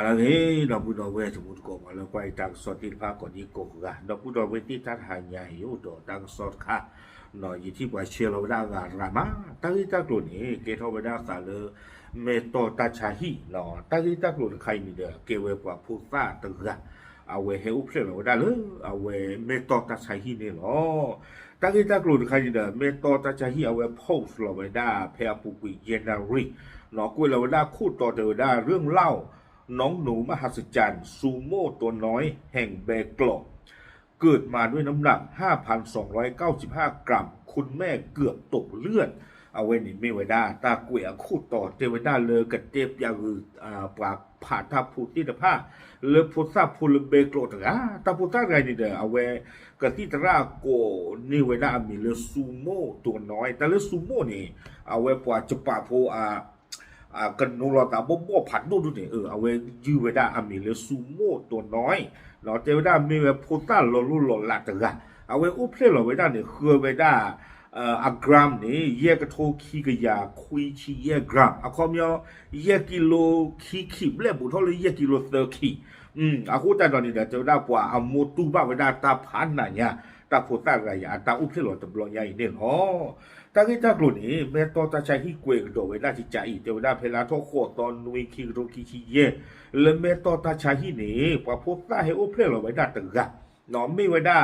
Alanghe na budo we tu ko malo kwai tang sot ti pha ko ni ko ga no budo we ti ta ha nya yu do tang sot kha no yi ti kwa che lo da ga ra ma ta ri ta ko ni ke tho ba da sa le me to ta cha hi no ta ri ta ko khai ni de ke we kwa phu sa ta ga a we he u phle lo da le a we me to ta cha hi ni lo ta ri ta ko khai ni de me to ta cha hi a we post lo ba da phe pu pi January เนาะคุยเราได้คู่ต่อเดอได้เรื่องเล่าน้องหนูมหัศจรรย์ซูโม่ตัวน้อยแห่งเบกลอกเกิดมาด้วยน้ำหนัก 5,295 กรัมคุณแม่เกือบตกเลือดเอาไว้นี่ไม่ไว้ได้ตากุยคู่ต่อเทวดาเลยกับเทพยาคือปากผ่าทับพูติตภาเลพุทธะพูลเบกลอกตาพุทธะไรนี่เด้อเอาไว้กับที่ตราโกนี่ไว้ได้มีเลซูโม่ตัวน้อยแต่เลซูโม่นี่เอาไว้ปว่าจะปาโพกันนูรอตาบ่ผัดดูดูนี่เอาไว้ยื้อไว้ได้มีเลซูโม่ตัวน้อยเนาะเทวดามีไว้พุทธะหล่อหลักตะเอาไว้อุเพลไว้ได้นี่คือไว้ได้กรัมนี่เยกโทคีกยาคุยชีเยกรัมคอมยอเยกิโลคีเล่บุทอเลยเยกิโลเซอร์คีคูแต่ตอนนี้เดี๋ยวเทวดาป่าโมตูบ้าไว้ได้ตาพันน่ะเนี่ยตาพุทธะกายาตาอุเพลตะบลอยใหญ่เนี่ยอ๋อตากิตากลุ่นนี้แม่ต่อตาใช้ที่เกวกโดไว้ได้ที่ใจเดี๋ยวได้เพลาทอโคตอนนุยคิโรคิชิเยแล้วแม่ต่อตาใช้ที่นี้พอพุทธะให้อุเพลไว้ได้ตึกะน้องไม่ไว้ได้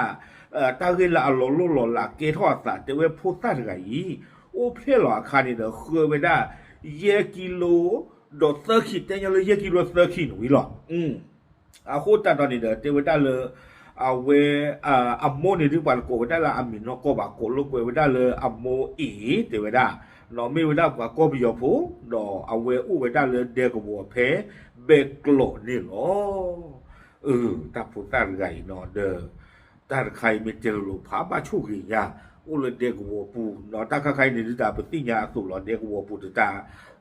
ตาเกละหล่อละเกทอสัตแต่ว่าพุทธะไงอุเพลคานี่เด้อคือไว้ได้เยกิโลดอเซอร์คิแต่ยังเลยเยกิโลเซอร์คิหนุ่ยหรอคูแต่ตอนนี้เด้อเดี๋ยวได้เลยเอาเวอัมโมนี่ที่วันโกไว้ได้ละอามินก็บากโกลูกไว้ได้เลยอัมโมอีเดี๋ยวได้น้องไม่ไว้ได้กว่าก็บิยพูดอเอาเวอุไว้ได้เลยเด็กบัวเพเบกโลนี่หรอถ้าพูดตั้งไงนอเด้อถ้าใครไม่เจอลูกผาบ้าชูกี่ยาอุลเด็กบัวปูนอถ้าใครในที่ตาเป็นติญาสุรเด็กบัวปูตา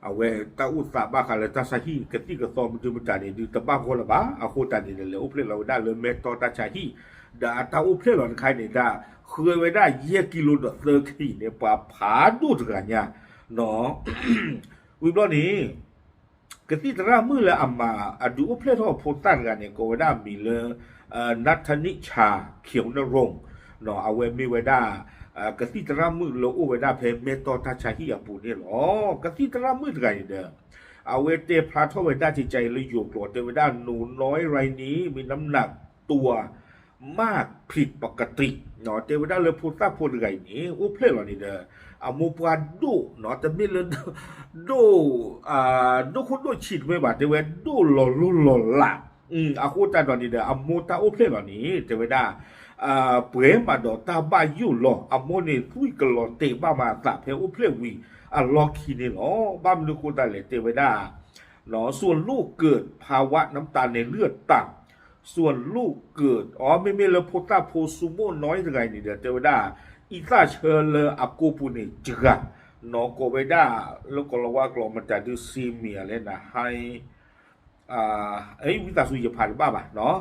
เอาเวตาอุตสาบ้าคาเลตาสาฮีกติกซอมจุมจานี่ดูตาบ้าคนละบ้าเอาโคตานี่เลยอุเพลเราได้เลยเมตตาชาฮีดาตาอุเพลเราใครเนี่ยได้เคยไว้ได้เยกิโลดเซอร์คีเนี่ยป่าผาดูดกันเนี่ยเนาะวิบล้อนี้กติตรามือละอัมมาดูอุเพลทอโพตันกันเนี่ยก็ไว้ได้มีเลยนัทนิชาเขียวนรงเนาะเอาไว้มีไว้ได้กติตรามือเราไว้ได้เพเมตตาชาฮีปูเนี่ยหรอกติตรามือกันเด้อเอาไว้เตะพระทไว้ได้ที่ใจเลยอยู่กลัวเตะไว้ได้หนูน้อยไรนี้มีน้ำหนักตัวมากผิดปกติเนาะเทวดาเลยพูดซาพูดไงนี่อุเพลหรอนี่เด้อเอาโมปาดูเนาะแต่ไม่เลยดูคนดูฉีดไม่บาดเทวดาดูหล่อลุ่หล่อละอาคูตาตอนนี้เด้อเอาโมตาอุเพลหรอนี่เทวดาเปรมาดอตาบายุหล่อเอาโมนี่ทุยกลอเตบ้ามาตาเพอุเพลวีล็อกคีนี่หรอบ้ามันดูคนตาเลยเทวดาเนาะส่วนลูกเกิดภาวะน้ำตาลในเลือดต่ำส่วนลูกเกิดไม่เลโพตาโพซูโม่น้อยไงนี่เดี๋ยวเทวดาอีซาเชเลอักโกปูนี่จกะนอโกเวดาแล้วก็เราว่ากลอมันจะดูซีเมียเลยนะให้วิตาสุยผ่านบ้าป่ะเนาะ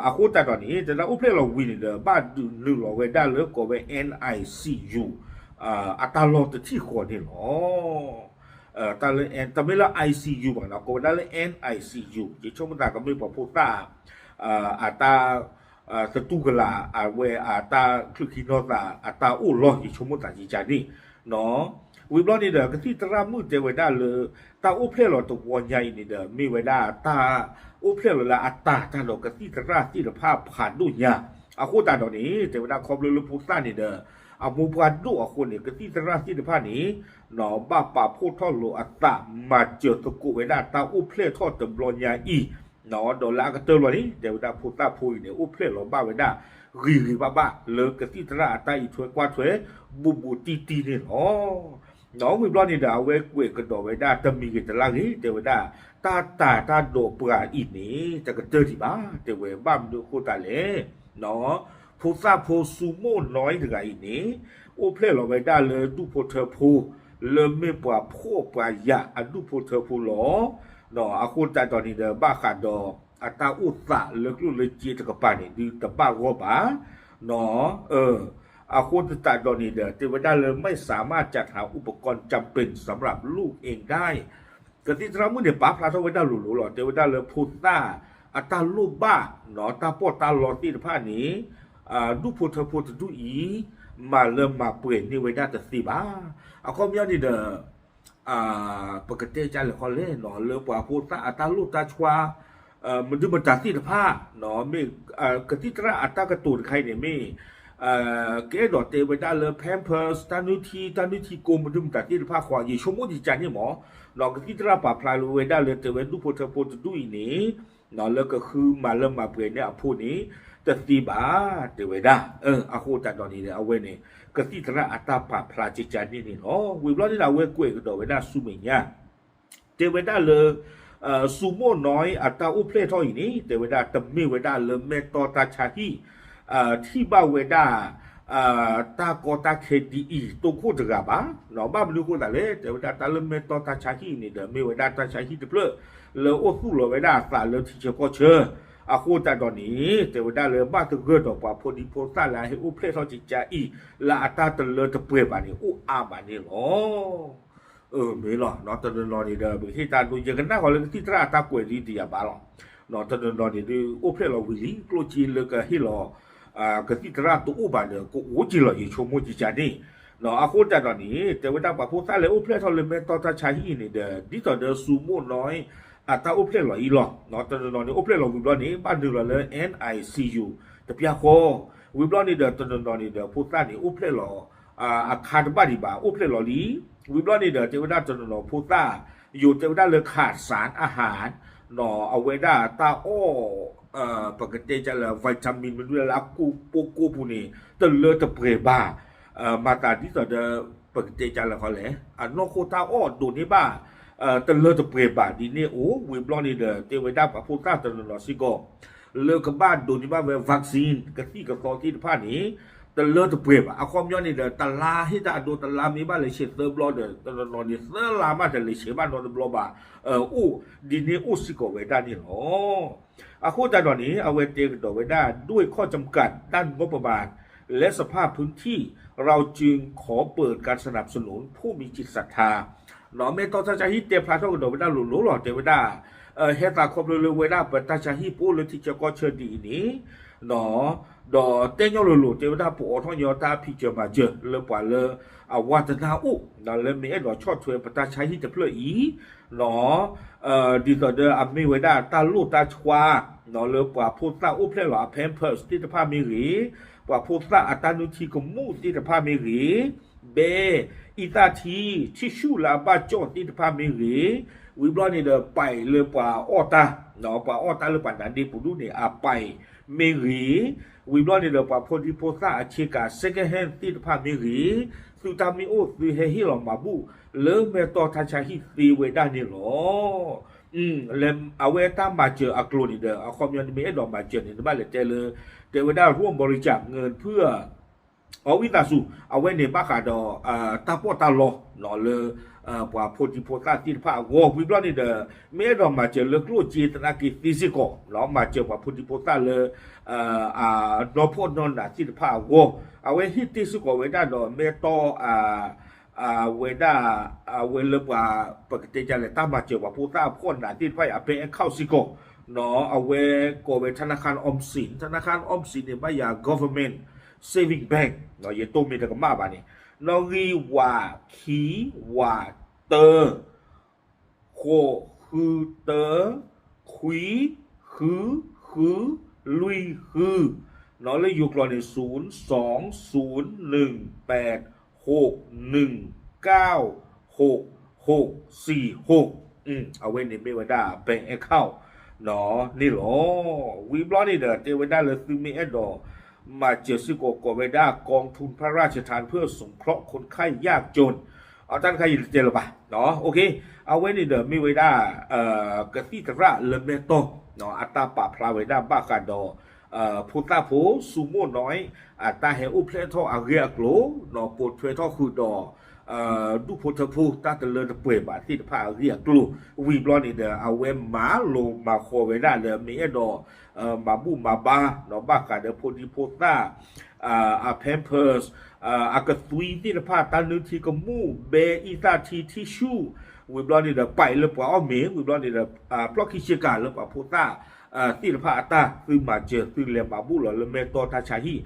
อาคูแต่ตอนนี้แต่เราอุเพลเราวินเดอร์บ้านดูนึกเราเวดาแล้วก็เว NICU อัตราโลดที่คนนี่หรอแต่ไม่ละ ICU บ้างนะก็ได้เลย NICU ที่ชมตาก็ไม่พอพูดตาอาตาสตูกลาเวอาตาคลุกินอตาอาตาอุลอที่ชมตาจีจานี่เนาะวิบล้อนี่เด้อก็ที่ตรามือเจไว้ได้เลยตาอุเพลเราตัววันใหญ่นี่เด้อมีไว้ได้ตาอุเพลเราละอัตตาตาเราก็ที่ตราที่ภาพผ่านด้วยเนี่ยอาคูตาตอนนี้เจไว้ได้คอมเลยพูดตานี่เด้อเอามูปานดูอาคนเนี่ยก็ที่ตราที่ภาพนี้หนอบ้าป่าพูดทอดโลอัตตามาเจอตะกุไว้ได้ตาอุเพลทอดตะบลอนยาอีเนาะโดนละก็เจอวันนี้เดี๋ยวได้พูดตาพูดเนี่ยอุเพลเราบ้าไว้ได้รีบ้าเลิกก็ที่ตราตาอีช่วยกว่าช่วยบูตีเนี่ยเนาะวิบล้อนี่เดี๋ยวเอาไว้เวกกระโดดไว้ได้จะมีกันจะล่างนี้เดี๋ยวไว้ได้ตาโดปลาอีนี่จะก็เจอที่บ้าเดี๋ยวไว้บ้ามันดูโคตรเลยเนาะพูซาโพซูโม่น้อยถึงไงนี่โอเพลเราไว้ได้เลยดูโพเธอพูเลยไม่ปว่าพ่อปลายะดูโพเธอพูหรอเนาะอาคุณใจตอนนี้เด้อบ้าขาดดอกอัตราอุตสาเลิกลุ่นเลยจีตะกปานี่ดีแต่บ้าว่าบ้าเนาะอาคุณใจตอนนี้เด้อเทวดาเลยไม่สามารถจัดหาอุปกรณ์จำเป็นสำหรับลูกเองได้ กติตรามุเนี่ยป้าพลาทเวดาหลุหรอเทวดาเลยพุทธาอัตาลูบ้าเนาะตาปอตาหลอตีผ้านี้ดูพุทธดูอีมาเริ่มมาเปลี่ยนนี่เวดาแต่สิบ้าเอาข้อมีนี่เด้อปกติจะเลยเขาเล่นเนาะเริ่มว่าพุทธาอัตาลูตาชวามันดูมันจัดตีผ้าเนาะไม่กติตราอัตากระตูนใครเนี่ยไม่เกดอเตเวดาเลยแพมเพิร์สตานุทีโกมันดูมันจัดตีผ้าขวายี่ชั่วโมงที่จันนี่หมอเราก็คิดว่าป่าพลายเวดาเลยเตเวดูพุทธดูอีนี้เนาะแล้วก็คือมาเริ่มมาเปลี่ยนเนี่ยพูดนี้แต่ตีบ้าเตเวดาอาโคจัดตอนนี้เนี่ยเอาไว้เนี่ยก็คิดว่าอัตาป่าพลายจิจันนี่เนาะวิบล้อที่เราเว้กล้วยก็ดอเวดาสุเมียเตเวดาเลยซูโม่น้อยอัตาอุเพลทออีนี้เตเวดาตมีเวดาเลยเมตตาชาฮีที่บ้าเวดาตากอตาเคดีอีตัวคู่จะกับบ้าเนาะบ้าไม่รู้คู่แต่เลยแต่เวลาตาเริ่มเมตตาชาฮีนี่เดี๋ยวมีเวลาตาชาฮีเปลือกเลยโอ้คู่เลยเวลาสาเลยที่เฉพาะเชื่ออาคู่แต่ตอนนี้แต่เวลาเลยบ้าตัวเกิดออกมาพอดีพอสาละให้อุเพลทอจิจาอีละอัตาตะเลยตะเปลือกบ้านี่อุอาบ้านี่หรอไม่หรอกเนาะตอนนั้นนี่เดี๋ยวบางทีตาดูยังกันหน้าเขาเลยที่ตราตากวยดีดีบ้าหรอกเนาะตอนนั้นนี่ดูอุเพลเราวิลีกลัวจีนเลยก็ให้หรอกติตราตัวอุบาเนี่ยก็โอ้จีเลยยิ่งชั่วโมงจีจานี่เนาะอาคุณจัดตอนนี้แต่เวลาปะพูดซะเลยอุเพลทอลเมตตาชาฮีนี่เด้อดิตอเดอซูโม่น้อยตาอุเพลหล่ออีหล่อเนาะตอนนั้นนี่อุเพลหล่อวิบล้อนี้บ้านเดือดเลย NICU แต่พี่อาโควิบล้อนี้เด้อตอนนั้นนี่เด้อพูดซะนี่อุเพลหล่ออาคารบ้านดีบ่าอุเพลหล่อลีวิบล้อนี้เด้อเทวดาตอนนั้นพูดซะอยู่เทวดาเลยขาดสารอาหารเนาะเอาไว้ได้ตาโอปกติจะละวิตามินมันด้วยละกูโปกูพูนี่ตะเลตะเปรบ้ามาตาที่ต่อเดปกติจะละเขาเลยนอกโคตาอ้อดูนี่บ้าตะเลตะเปรบ้าดีนี่โอ้วิบล้อนี่เด้อเทวดาปะพูดตาตะลอสิโกเลิกกับบ้านดูนี่บ้าเววัคซีนกะที่กับตอที่ผ้านี้ตะเลตะเปรบ้าเอาความย้อนนี่เด้อตะลาให้ตาดูตะลามีบ้านเลยเชตเตอร์บลอเด้อตะลอนี่เซลามาแต่เลยเชบ้านนอนบลอบ้าอู้ดีนี่อู้สิโกเวดานี่หรออาคูแต่ตอนนี้เอาไว้เตียงต่อไว้ได้ด้วยข้อจำกัดด้านงบประมาณและสภาพพื้นที่เราจึงขอเปิดการสนับสนุนผู้มีจิตศรัทธาหนอเมตตาชาฮิเตพลาทอกดอกไว้ได้หลุดหล่อเตไว้ได้เฮตาครบเรือไว้ได้เปิดตาชาฮิปูเลยที่จะก็เชิญดีนี้หนอดอเต้นยอหลุดเตไว้ได้ปูอทอยอตาพิจมาเจอเลือป่าเลือวัฒนาอุนั่นเลยมีไอ้ดอกชอดช่วยปตาชาฮิจะเพื่ออีหนอดีต่อเดออามีไว้ได้ตาลูตาชวาเนาะเลยว่าพูดซาอุเพลหล่อแพมเพิร์สที่จะพามีหรีว่าพูดซาอัตานุทีกมูที่จะพามีหรีเบอิตาทีทิชชูลาบาโจที่จะพามีหรีวิบล้อนี่เดอไปเลยว่าออตาเนาะว่าออตาเลยป่านนั้นดีปูดูเนี่ยไปมีหรีวิบล้อนี่เดอว่าพูดที่พูดซาอาชีกาเซกเฮนที่จะพามีหรีสุตามิโอสุเฮฮิลอมาบูเลิเมตอทาชาฮิซีเวดานี่หรอเลมเอาไว้ตามมาเจออักโลนี่เด้อเอาความยันมีไอ้ดอกมาเจอนี่บ้านเลยเจเลยเทวดาร่วมบริจาคเงินเพื่อเอาวิตาสุเอาไว้ในบ้าขาดอตาปอตาลอหล่อเลยว่าโพธิโพธาที่พระวอวิบล้อนี่เด้อมีไอ้ดอกมาเจอเลยกลัวจีตนากิฟิสิกอลหล่อมาเจอว่าโพธิโพธาเลยนอพอนอนน่ะที่พระวอเอาไว้ฮิติสุกอไว้ได้ดอเมตเวดาเวลว่าปกติจะเลยตามมาเจอว่าผู้ตาพ่นน่ะที่ไปเอาไปเข้าสิโกเนาะเอาไว้ก็ไปธนาคารออมสินเนี่ยไม่อยาก government saving bank เนาะยังต้องมีแต่ก็มาบ้านี่นอรีว่าขีว่าเตอโคคือเตอคุยคือลุยคือเนาะเลยอยู่กรณี02018619646เอาไว้ในเมวดาแบ่งแอคเคาท์เนาะนี่หรอวีบล็อกนี่เด้อเทวดาเลยซื้อมีแอดดอมาเจอซิโกกเวดากองทุนพระราชทานเพื่อสงเคราะห์คนไข้ยากจนเอาท่านใครเจอหรือเปล่าเนาะโอเคเอาไว้นี่เด้อมีเวดากะติตระเลเมโตเนาะอัตตาปะพลาเวดาบ้ากาดอพุทธาโพซูโม่น้อยตาเฮอุเพลทออาเรียกโลนอโปเททอคือดอ ดูพุทธภูตาตะเลตะเปบาที่พาเรียกลูวีบลอนี่เดเอาเวมาโลมาโคเวดาเดมีเอดมาบูมาบาเนาะบากาเดโพดิโพตาเพมเพิร์สกระตุยที่พาตานึทีกมูเบอีตาทีทิชูวีบลอนี่เดไปเลยปะอ้อเมวีบลอนี่เดปลอกคิเชกาเลยปะโพตาที่พาตาคือมาเจอคือเลมาบูหล่อเลเมโตตาชาฮี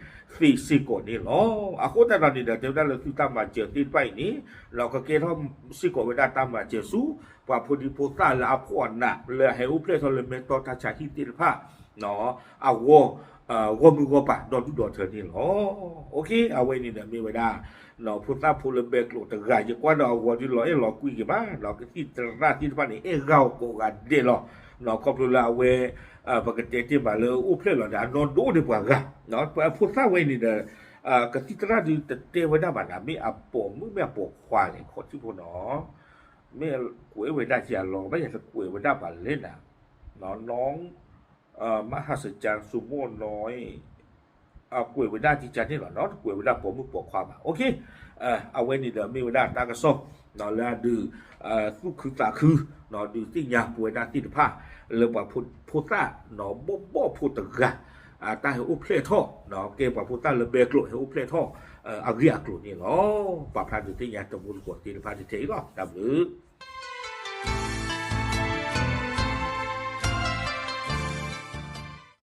สิโกนี่หรออะโคตรนี่เดี๋ยวได้เลยคือตามมาเจอที่ไปนี้เราก็เกทอมสิโกเวดาตามมาเจอสู้ว่าพอดีโพตาละพอนน่ะเลยให้อุเพลทอเลเมโตตาชาฮีที่พาเนาะวมือปะดอนทุดอนเธอนี่หรอโอเคเอาไว้นี่เดี๋ยวมีเวลาเนาะพุทธะพูเลเบกโลตะกายจะกว่าเราวันที่เราคุยกันมาเราก็ที่ตระที่พานี่เราโกกันเดลเนาะก็พูดละเวปกติที่มาเลยอุเพลเราเนี่ยนอนดูดีกว่ากันเนาะพุทธะไว้นี่เด้อกติตระดีเทวดาบ้านมีอัปปงมือแม่ปกควายคนที่พูดเนาะไม่กวยเวดาเสียรอไม่อยากจะกวยเวดาบ้านเล่นน่ะเนาะน้องมหัศจรรย์สุโมน้อยกวยเวดาที่จันนี่หรอเนาะกวยเวดาผมมือปกความโอเคเอาไว้นี่เดี๋ยวมีเวลาตากระซอบเนาะแล้วดูลูกคือตาคือเนาะดูที่ยาป่วยด้านที่ผ้าเลยว่าพุทธะเนาะบ่พุทธกะตาเฮอุเพลท่อเนาะเก็บว่าพุทธะเลยเบกโลเฮอุเพลท่ออาเรียกโลนี่เนาะปะพาดูที่ยาตะบุญกวดที่ผ้าที่เทก็ดับหรือ